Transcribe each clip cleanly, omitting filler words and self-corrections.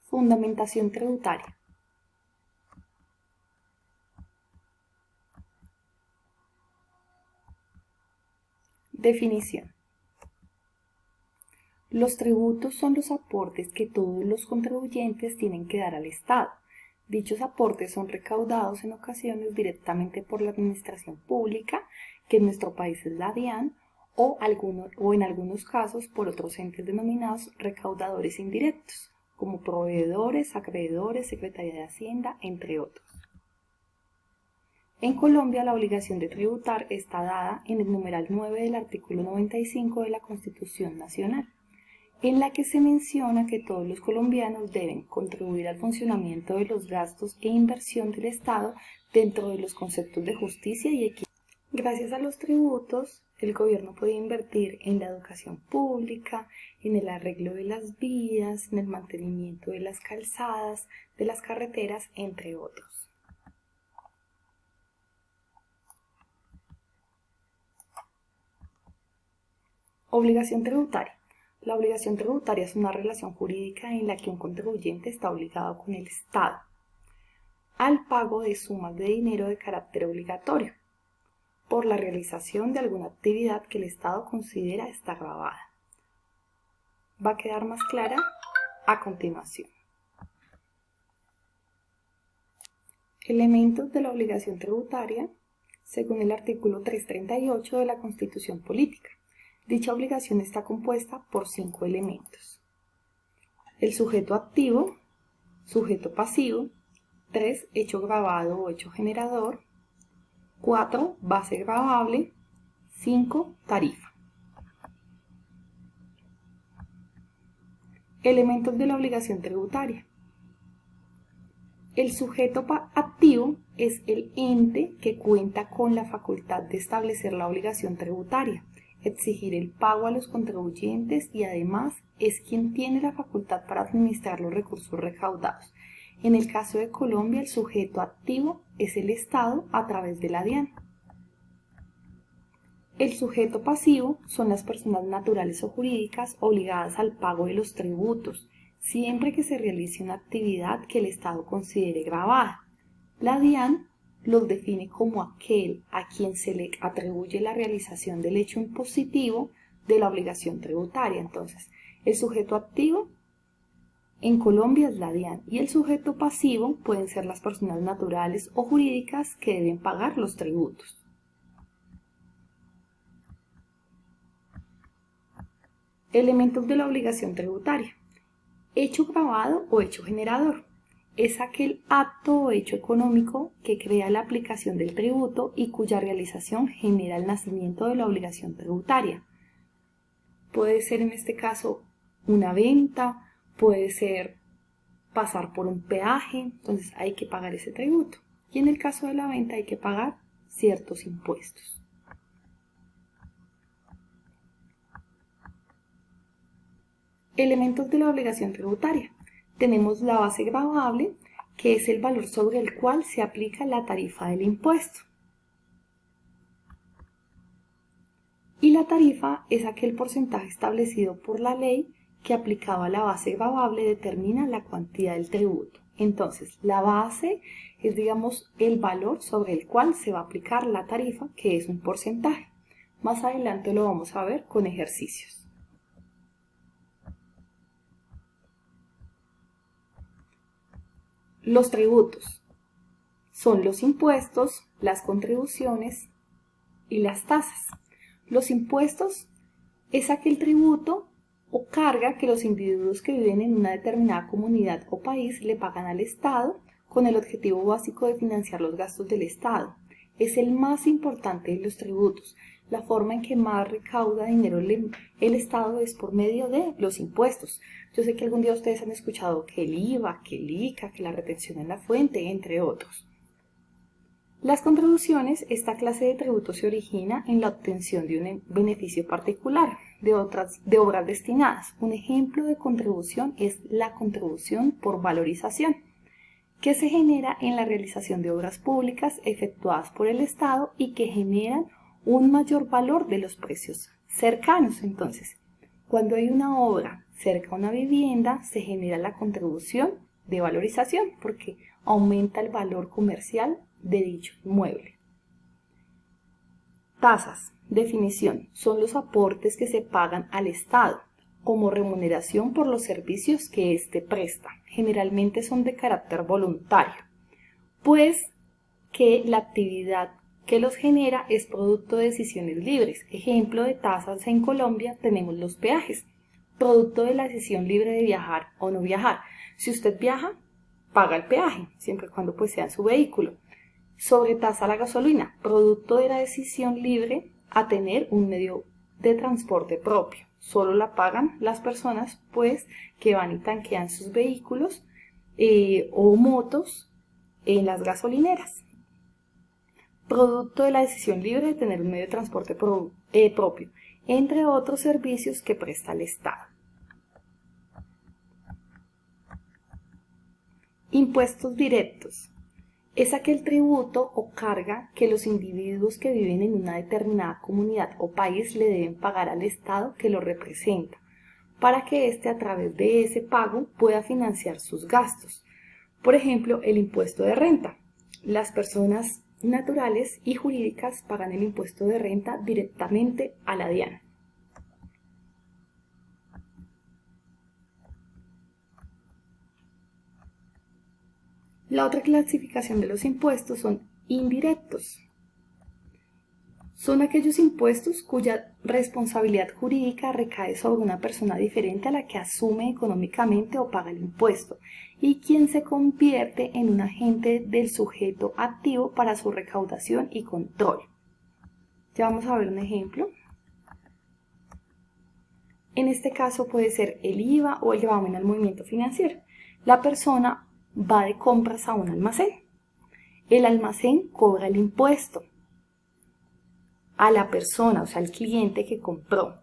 Fundamentación tributaria. Definición. Los tributos son los aportes que todos los contribuyentes tienen que dar al Estado. Dichos aportes son recaudados en ocasiones directamente por la administración pública, que en nuestro país es la DIAN, o en algunos casos por otros entes denominados recaudadores indirectos, como proveedores, acreedores, Secretaría de Hacienda, entre otros. En Colombia, la obligación de tributar está dada en el numeral 9 del artículo 95 de la Constitución Nacional, en la que se menciona que todos los colombianos deben contribuir al funcionamiento de los gastos e inversión del Estado dentro de los conceptos de justicia y equidad. Gracias a los tributos, el gobierno puede invertir en la educación pública, en el arreglo de las vías, en el mantenimiento de las calzadas, de las carreteras, entre otros. Obligación tributaria. La obligación tributaria es una relación jurídica en la que un contribuyente está obligado con el Estado al pago de sumas de dinero de carácter obligatorio por la realización de alguna actividad que el Estado considera está gravada. Va a quedar más clara a continuación. Elementos de la obligación tributaria según el artículo 338 de la Constitución Política. Dicha obligación está compuesta por 5 elementos. El sujeto activo, sujeto pasivo, 3, hecho gravado o hecho generador, 4, base gravable, 5, tarifa. Elementos de la obligación tributaria. El sujeto activo es el ente que cuenta con la facultad de establecer la obligación tributaria, exigir el pago a los contribuyentes y además es quien tiene la facultad para administrar los recursos recaudados. En el caso de Colombia, el sujeto activo es el Estado a través de la DIAN. El sujeto pasivo son las personas naturales o jurídicas obligadas al pago de los tributos, siempre que se realice una actividad que el Estado considere gravada. La DIAN los define como aquel a quien se le atribuye la realización del hecho impositivo de la obligación tributaria. Entonces, el sujeto activo en Colombia es la DIAN y el sujeto pasivo pueden ser las personas naturales o jurídicas que deben pagar los tributos. Elementos de la obligación tributaria. Hecho gravado o hecho generador. Es aquel acto o hecho económico que crea la aplicación del tributo y cuya realización genera el nacimiento de la obligación tributaria. Puede ser en este caso una venta, puede ser pasar por un peaje, entonces hay que pagar ese tributo. Y en el caso de la venta hay que pagar ciertos impuestos. Elementos de la obligación tributaria. Tenemos la base gravable, que es el valor sobre el cual se aplica la tarifa del impuesto. Y la tarifa es aquel porcentaje establecido por la ley que aplicado a la base gravable determina la cuantía del tributo. Entonces, la base es, digamos, el valor sobre el cual se va a aplicar la tarifa, que es un porcentaje. Más adelante lo vamos a ver con ejercicios. Los tributos son los impuestos, las contribuciones y las tasas. Los impuestos es aquel tributo o carga que los individuos que viven en una determinada comunidad o país le pagan al Estado con el objetivo básico de financiar los gastos del Estado. Es el más importante de los tributos. La forma en que más recauda dinero el Estado es por medio de los impuestos. Yo sé que algún día ustedes han escuchado que el IVA, que el ICA, que la retención en la fuente, entre otros. Las contribuciones, esta clase de tributo se origina en la obtención de un beneficio particular de obras destinadas. Un ejemplo de contribución es la contribución por valorización, que se genera en la realización de obras públicas efectuadas por el Estado y que generan un mayor valor de los precios cercanos. Entonces, cuando hay una obra cerca a una vivienda, se genera la contribución de valorización porque aumenta el valor comercial de dicho inmueble. Tasas. Definición. Son los aportes que se pagan al Estado como remuneración por los servicios que éste presta. Generalmente son de carácter voluntario, pues que la actividad que los genera es producto de decisiones libres. Ejemplo de tasas en Colombia tenemos los peajes, producto de la decisión libre de viajar o no viajar. Si usted viaja, paga el peaje, siempre y cuando pues sea en su vehículo. Sobretasa a la gasolina, producto de la decisión libre a tener un medio de transporte propio. Solo la pagan las personas pues que van y tanquean sus vehículos o motos en las gasolineras. Producto de la decisión libre de tener un medio de transporte propio, entre otros servicios que presta el Estado. Impuestos directos. Es aquel tributo o carga que los individuos que viven en una determinada comunidad o país le deben pagar al Estado que lo representa, para que éste a través de ese pago pueda financiar sus gastos. Por ejemplo, el impuesto de renta. Las personas naturales y jurídicas pagan el impuesto de renta directamente a la DIAN. La otra clasificación de los impuestos son indirectos. Son aquellos impuestos cuya responsabilidad jurídica recae sobre una persona diferente a la que asume económicamente o paga el impuesto y quien se convierte en un agente del sujeto activo para su recaudación y control. Ya vamos a ver un ejemplo. En este caso puede ser el IVA o el gravamen al movimiento financiero. La persona va de compras a un almacén. El almacén cobra el impuesto a la persona, o sea, al cliente que compró.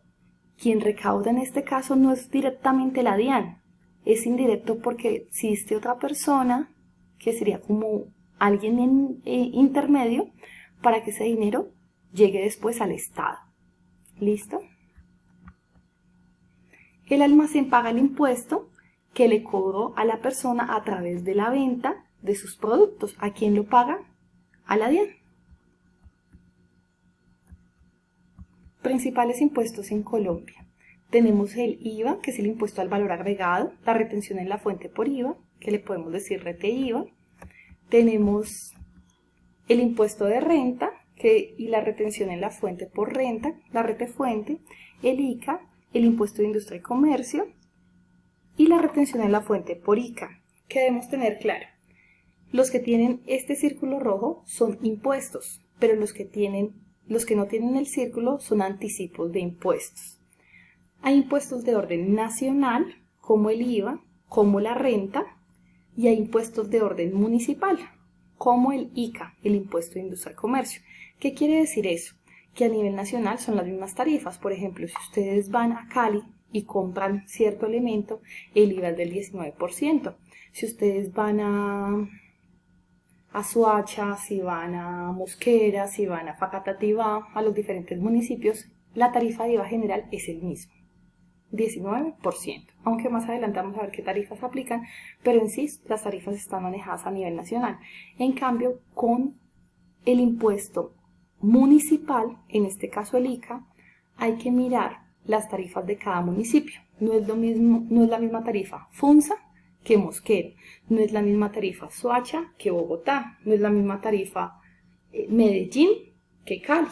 Quien recauda en este caso no es directamente la DIAN, es indirecto porque existe otra persona que sería como alguien intermedio para que ese dinero llegue después al Estado. ¿Listo? El almacén paga el impuesto que le cobró a la persona a través de la venta de sus productos. ¿A quién lo paga? A la DIAN. Principales impuestos en Colombia. Tenemos el IVA, que es el impuesto al valor agregado, la retención en la fuente por IVA, que le podemos decir rete-IVA. Tenemos el impuesto de renta y la retención en la fuente por renta, la retefuente, el ICA, el impuesto de industria y comercio y la retención en la fuente por ICA. ¿Qué debemos tener claro? Los que tienen este círculo rojo son impuestos, pero los que no tienen el círculo son anticipos de impuestos. Hay impuestos de orden nacional, como el IVA, como la renta, y hay impuestos de orden municipal, como el ICA, el impuesto de industria y comercio. ¿Qué quiere decir eso? Que a nivel nacional son las mismas tarifas. Por ejemplo, si ustedes van a Cali y compran cierto elemento, el IVA es del 19%. Si ustedes van a Soacha, si van a Mosquera, si van a Facatativá, a los diferentes municipios, la tarifa de IVA general es el mismo, 19%. Aunque más adelante vamos a ver qué tarifas aplican, pero en sí las tarifas están manejadas a nivel nacional. En cambio, con el impuesto municipal, en este caso el ICA, hay que mirar las tarifas de cada municipio. No es la misma tarifa Funza que Mosquera, no es la misma tarifa Soacha que Bogotá, no es la misma tarifa Medellín que Cali.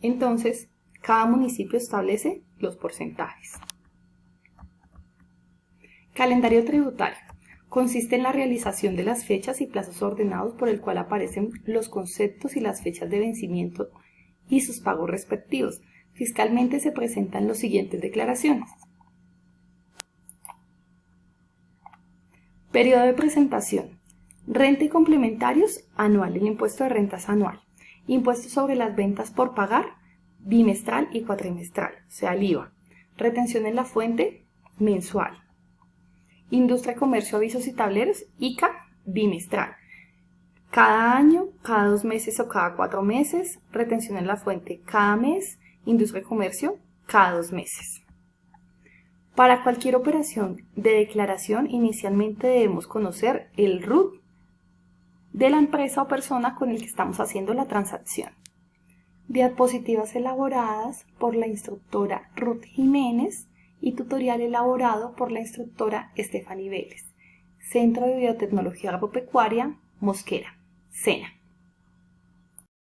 Entonces, cada municipio establece los porcentajes. Calendario tributario. Consiste en la realización de las fechas y plazos ordenados por el cual aparecen los conceptos y las fechas de vencimiento y sus pagos respectivos. Fiscalmente se presentan las siguientes declaraciones. Periodo de presentación. Renta y complementarios, anual. El impuesto de renta es anual. Impuesto sobre las ventas por pagar, bimestral y cuatrimestral, o sea, el IVA. Retención en la fuente, mensual. Industria, comercio, avisos y tableros, ICA, bimestral. Cada año, cada 2 meses o cada 4 meses. Retención en la fuente cada mes. Industria y comercio, cada 2 meses. Para cualquier operación de declaración, inicialmente debemos conocer el RUT de la empresa o persona con el que estamos haciendo la transacción. Diapositivas elaboradas por la instructora Ruth Jiménez y tutorial elaborado por la instructora Stephanie Vélez. Centro de Biotecnología Agropecuaria, Mosquera, SENA.